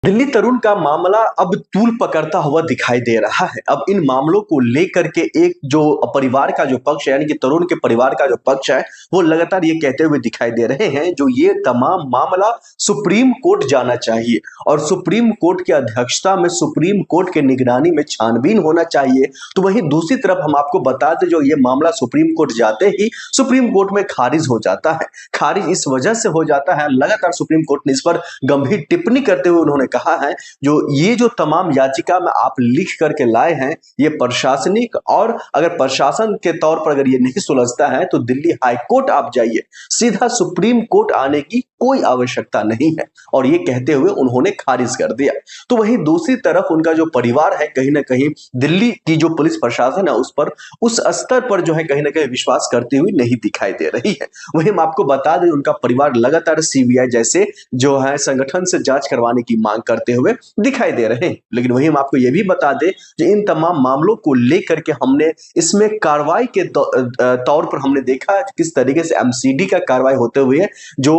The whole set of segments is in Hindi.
दिल्ली तरुण का मामला अब तूल पकड़ता हुआ दिखाई दे रहा है। अब इन मामलों को लेकर के एक जो परिवार का जो पक्ष है, यानी कि तरुण के परिवार का जो पक्ष है, वो लगातार ये कहते हुए दिखाई दे रहे हैं जो ये तमाम मामला सुप्रीम कोर्ट जाना चाहिए और सुप्रीम कोर्ट की अध्यक्षता में सुप्रीम कोर्ट के निगरानी में छानबीन होना चाहिए। तो वहीं दूसरी तरफ हम आपको बता दें, जो ये मामला सुप्रीम कोर्ट जाते ही सुप्रीम कोर्ट में खारिज हो जाता है। खारिज इस वजह से हो जाता है, लगातार सुप्रीम कोर्ट ने इस पर गंभीर टिप्पणी करते हुए उन्होंने कहा है जो तमाम याचिका में आप लिख करके लाए हैं, ये प्रशासनिक और अगर प्रशासन के तौर पर अगर ये नहीं सुलझता है तो दिल्ली हाई कोर्ट आप जाइए, सीधा सुप्रीम कोर्ट आने की कोई आवश्यकता नहीं है। और ये कहते हुए उन्होंने खारिज कर दिया। तो वहीं दूसरी तरफ उनका जो परिवार है, कहीं ना कहीं दिल्ली की जो पुलिस प्रशासन है उस पर उस स्तर पर जो है कहीं ना कहीं विश्वास करती हुई नहीं दिखाई दे रही है। वहीं हम आपको बता दें, उनका परिवार लगातार सीबीआई जैसे जो है संगठन से जांच करवाने की मांग करते हुए दिखाई दे रहे हैं। लेकिन वहीं हम आपको यह भी बता दें कि इन तमाम मामलों को लेकर के हमने इसमें कार्रवाई के तौर पर हमने देखा किस तरीके से एमसीडी का कार्रवाई होते हुए जो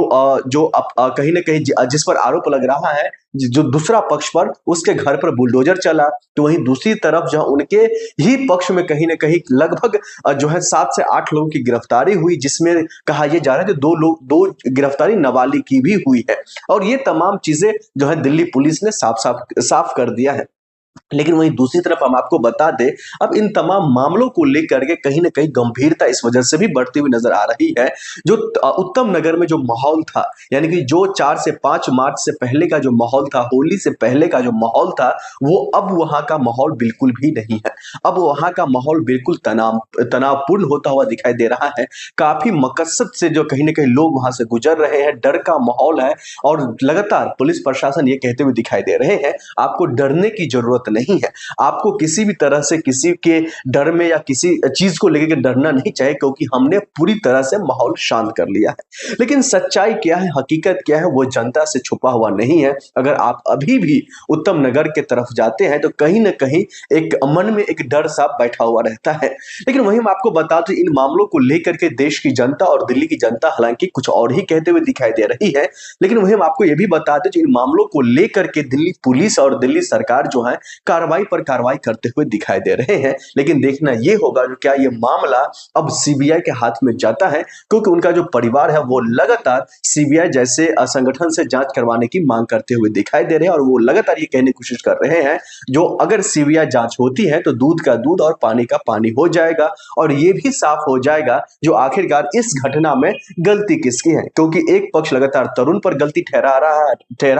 कहीं ना कहीं जिस पर आरोप लग रहा है, जो दूसरा पक्ष पर उसके घर पर बुलडोजर चला, तो वहीं दूसरी तरफ जहां उनके ही पक्ष में कहीं ना कहीं लगभग जो है 7 से 8 लोगों की गिरफ्तारी हुई, जिसमें कहा यह जा रहा है कि दो गिरफ्तारी नाबालिग की भी हुई है। और ये तमाम चीजें जो है दिल्ली पुलिस ने साफ कर दिया है। लेकिन वहीं दूसरी तरफ हम आपको बता दें, अब इन तमाम मामलों को लेकर के कहीं ना कहीं गंभीरता इस वजह से भी बढ़ती हुई नजर आ रही है। जो उत्तम नगर में जो माहौल था, यानी कि जो 4 से 5 मार्च से पहले का जो माहौल था, होली से पहले का जो माहौल था, वो अब वहां का माहौल बिल्कुल भी नहीं है। अब वहां का माहौल बिल्कुल तनावपूर्ण होता हुआ दिखाई दे रहा है। काफी मकसद से जो कहीं ना कहीं लोग वहां से गुजर रहे हैं, डर का माहौल है। और लगातार पुलिस प्रशासन ये कहते हुए दिखाई दे रहे हैं, आपको डरने की जरूरत नहीं है, आपको किसी भी तरह से किसी के डर में या किसी चीज को लेकर के डरना नहीं चाहिए, क्योंकि हमने पूरी तरह से माहौल शांत कर लिया है। लेकिन सच्चाई क्या है, हकीकत क्या है, वो जनता से छुपा हुआ नहीं है। अगर आप अभी भी उत्तम नगर के तरफ जाते हैं तो कहीं ना कहीं एक मन में एक डर सा बैठा हुआ रहता है। लेकिन वहीं मैं आपको बता दूं, इन मामलों को लेकर के देश की जनता और दिल्ली की जनता हालांकि कुछ और ही कहते हुए दिखाई दे रही है। लेकिन वहीं हम आपको यह भी बता दें, इन मामलों को लेकर के दिल्ली पुलिस और दिल्ली सरकार जो है कार्रवाई पर कार्रवाई करते हुए दिखाई दे रहे हैं। लेकिन देखना यह होगा कि क्या यह मामला अब सीबीआई के हाथ में जाता है, क्योंकि उनका जो परिवार है वो लगातार सीबीआई जैसे संगठन से जांच करवाने की मांग करते हुए दिखाई दे रहे हैं। और वो लगातार ये कहने की कोशिश कर रहे हैं जो अगर सीबीआई जांच होती है तो दूध का दूध और पानी का पानी हो जाएगा, और ये भी साफ हो जाएगा जो आखिरकार इस घटना में गलती किसकी है। क्योंकि एक पक्ष लगातार तरुण पर गलती ठहरा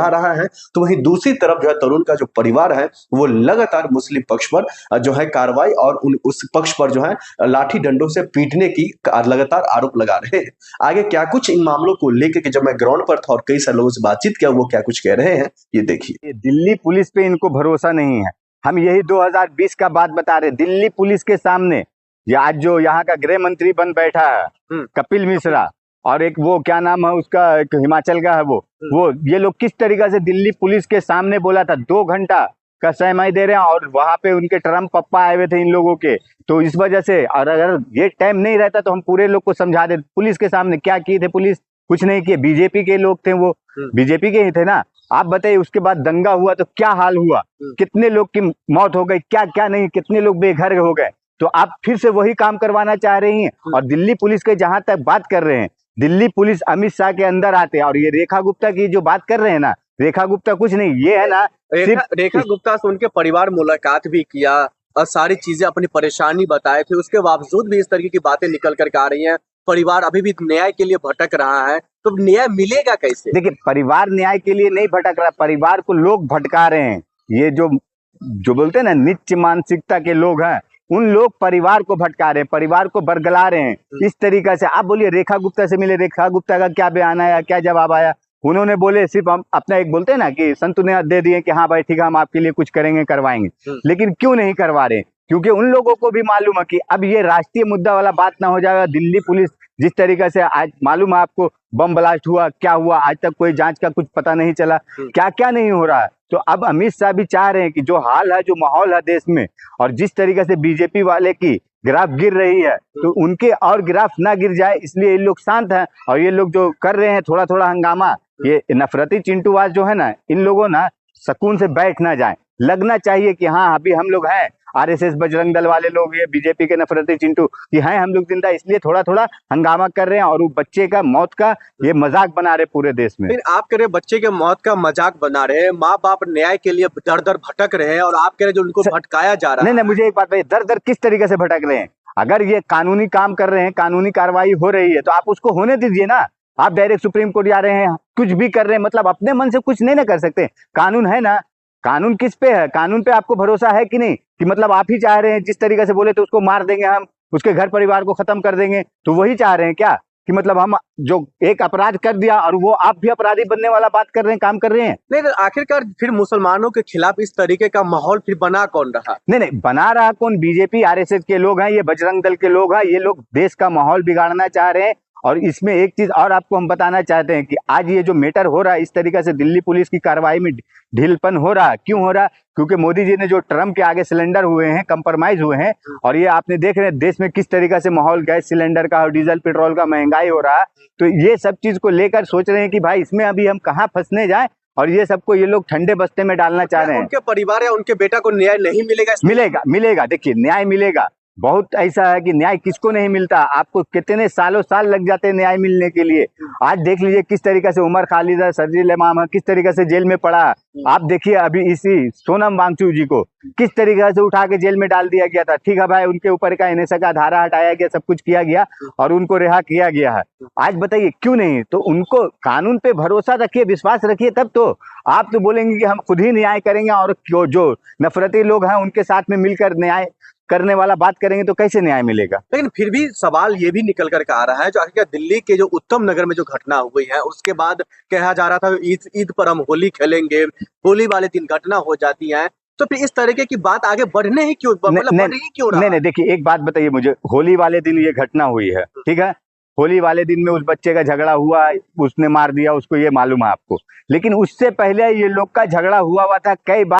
रहा है, तो वहीं दूसरी तरफ जो है तरुण का जो परिवार है वो लगातार मुस्लिम पक्ष पर जो है कार्रवाई और उस पक्ष पर जो है लाठी डंडों से पीटने की लगातार आरोप लगा रहे हैं। आगे क्या कुछ इन मामलों को लेकर के जब मैं ग्राउंड पर था और कई सारे लोगों से बातचीत किया, वो क्या कुछ कह रहे हैं ये देखिए। दिल्ली पुलिस पे इनको भरोसा नहीं है। हम यही 2020 का बात बता रहे। दिल्ली पुलिस के सामने ये आज जो यहाँ का गृह मंत्री बन बैठा है कपिल मिश्रा, और एक वो क्या नाम है उसका, एक हिमाचल का है वो ये लोग किस तरीके से दिल्ली पुलिस के सामने बोला था, 2 घंटा का सहमाई दे रहे हैं। और वहां पे उनके ट्रम्प पप्पा आए हुए थे इन लोगों के, तो इस वजह से, और अगर ये टाइम नहीं रहता तो हम पूरे लोग को समझा देते। पुलिस के सामने क्या किए थे, पुलिस कुछ नहीं किए। बीजेपी के लोग थे, वो बीजेपी के ही थे ना। आप बताइए उसके बाद दंगा हुआ तो क्या हाल हुआ, कितने लोग की मौत हो गई, क्या क्या नहीं, कितने लोग बेघर हो गए। तो आप फिर से वही काम करवाना चाह रही हैं। और दिल्ली पुलिस के जहां तक बात कर रहे हैं, दिल्ली पुलिस अमित शाह के अंदर आते हैं। और ये रेखा गुप्ता की जो बात कर रहे हैं ना, रेखा गुप्ता कुछ नहीं, ये है ना रेखा गुप्ता से उनके परिवार मुलाकात भी किया और सारी चीजें अपनी परेशानी बताए थे, उसके बावजूद भी इस तरीके की बातें निकल कर आ रही हैं। परिवार अभी भी न्याय के लिए भटक रहा है, तो न्याय मिलेगा कैसे? देखिए, परिवार न्याय के लिए नहीं भटक रहा, परिवार को लोग भटका रहे हैं। ये जो बोलते हैं ना नीच मानसिकता के लोग हैं, उन लोग परिवार को भटका रहे हैं, परिवार को बरगला रहे हैं इस तरीका से। आप बोलिए रेखा गुप्ता से मिले, रेखा गुप्ता का क्या बयान आया, क्या जवाब आया? उन्होंने बोले सिर्फ हम अपना एक बोलते हैं ना कि संतुलन दे दिए कि हाँ भाई ठीक है, हम आपके लिए कुछ करेंगे, करवाएंगे। लेकिन क्यों नहीं करवा रहे? क्योंकि उन लोगों को भी मालूम है कि अब ये राष्ट्रीय मुद्दा वाला बात ना हो जाएगा। दिल्ली पुलिस जिस तरीके से आज मालूम है आपको, बम ब्लास्ट हुआ, क्या हुआ, आज तक कोई जांच का कुछ पता नहीं चला, क्या क्या नहीं हो रहा है। तो अब अमित शाह भी चाह रहे हैं कि जो हाल है, जो माहौल है देश में, और जिस तरीके से बीजेपी वाले की ग्राफ गिर रही है, तो उनके और ग्राफ ना गिर जाए, इसलिए ये लोग शांत हैं। और ये लोग जो कर रहे हैं थोड़ा थोड़ा हंगामा, ये नफरती चिंटूवाज जो है ना, इन लोगों ना सुकून से बैठ ना जाएं। लगना चाहिए कि हाँ अभी हम लोग हैं, आरएसएस बजरंग दल वाले लोग, ये बीजेपी के नफरती चिंटू, कि हैं हम लोग जिंदा, इसलिए थोड़ा थोड़ा हंगामा कर रहे हैं और वो बच्चे का मौत का ये मजाक बना रहे पूरे देश में। फिर आप कह रहे बच्चे के मौत का मजाक बना रहे हैं, माँ बाप न्याय के लिए दर दर भटक रहे हैं और आप कह रहे जो उनको भटकाया जा रहा है। नहीं, मुझे एक बात बताइए, दर दर किस तरीके से भटक रहे हैं? अगर ये कानूनी काम कर रहे हैं, कानूनी कार्रवाई हो रही है, तो आप उसको होने दीजिए ना। आप डायरेक्ट सुप्रीम कोर्ट जा रहे हैं, कुछ भी कर रहे हैं, मतलब अपने मन से कुछ नहीं ना कर सकते। कानून है ना, कानून किस पे है? कानून पे आपको भरोसा है कि नहीं? कि मतलब आप ही चाह रहे हैं जिस तरीके से बोले तो उसको मार देंगे हम, उसके घर परिवार को खत्म कर देंगे, तो वही चाह रहे हैं क्या? कि मतलब हम जो एक अपराध कर दिया और वो आप भी अपराधी बनने वाला बात कर रहे हैं, काम कर रहे हैं? नहीं, तो आखिरकार फिर मुसलमानों के खिलाफ इस तरीके का माहौल फिर बना कौन रहा? नहीं, बना रहा कौन? बीजेपी आरएसएस के लोग हैं, ये बजरंग दल के लोग हैं, ये लोग देश का माहौल बिगाड़ना चाह रहे हैं। और इसमें एक चीज और आपको हम बताना चाहते हैं कि आज ये जो मैटर हो रहा है, इस तरीके से दिल्ली पुलिस की कार्रवाई में ढीलपन हो रहा, क्यों हो रहा? क्योंकि मोदी जी ने जो ट्रम्प के आगे सिलेंडर हुए हैं, कंप्रोमाइज हुए हैं, और ये आपने देख रहे हैं देश में किस तरीके से माहौल गैस सिलेंडर का और डीजल पेट्रोल का महंगाई हो रहा है। तो ये सब चीज को लेकर सोच रहे हैं कि भाई इसमें अभी हम कहाँ फंसने जाए, और ये सबको ये लोग ठंडे बस्ते में डालना चाह रहे हैं। उनके परिवार या उनके बेटा को न्याय नहीं मिलेगा? मिलेगा। देखिए न्याय मिलेगा, बहुत ऐसा है कि न्याय किसको नहीं मिलता। आपको कितने सालों साल लग जाते हैं न्याय मिलने के लिए। आज देख लीजिए किस तरीके से उमर खालिद है, शर्जील इमाम है, किस तरीके से जेल में पड़ा। आप देखिए अभी इसी सोनम वांगचुक जी को किस तरीके से उठा के जेल में डाल दिया गया था। ठीक है भाई, उनके ऊपर का एनएसए का धारा हटाया गया, सब कुछ किया गया और उनको रिहा किया गया है। आज बताइए क्यों नहीं? तो उनको कानून पे भरोसा रखिए, विश्वास रखिए, तब तो। आप तो बोलेंगे कि हम खुद ही न्याय करेंगे और जो नफरती लोग हैं उनके साथ में मिलकर न्याय करने वाला बात करेंगे, तो कैसे न्याय मिलेगा? लेकिन फिर भी सवाल ये भी निकल कर आ रहा है, जो आखिर दिल्ली के जो उत्तम नगर में जो घटना हुई है, उसके बाद कहा जा रहा था ईद पर हम होली खेलेंगे, होली वाले दिन घटना हो जाती है, तो फिर इस तरीके की बात आगे बढ़ने ही क्यों, मतलब बढ़ ही क्यों रहा? नहीं, देखिए एक बात बताइए मुझे, होली वाले दिन ये घटना हुई है, ठीक है, होली वाले दिन में उस बच्चे का झगड़ा हुआ, उसने मार दिया उसको, ये मालूम है आपको। लेकिन उससे पहले ये लोग का झगड़ा हुआ था कई बार।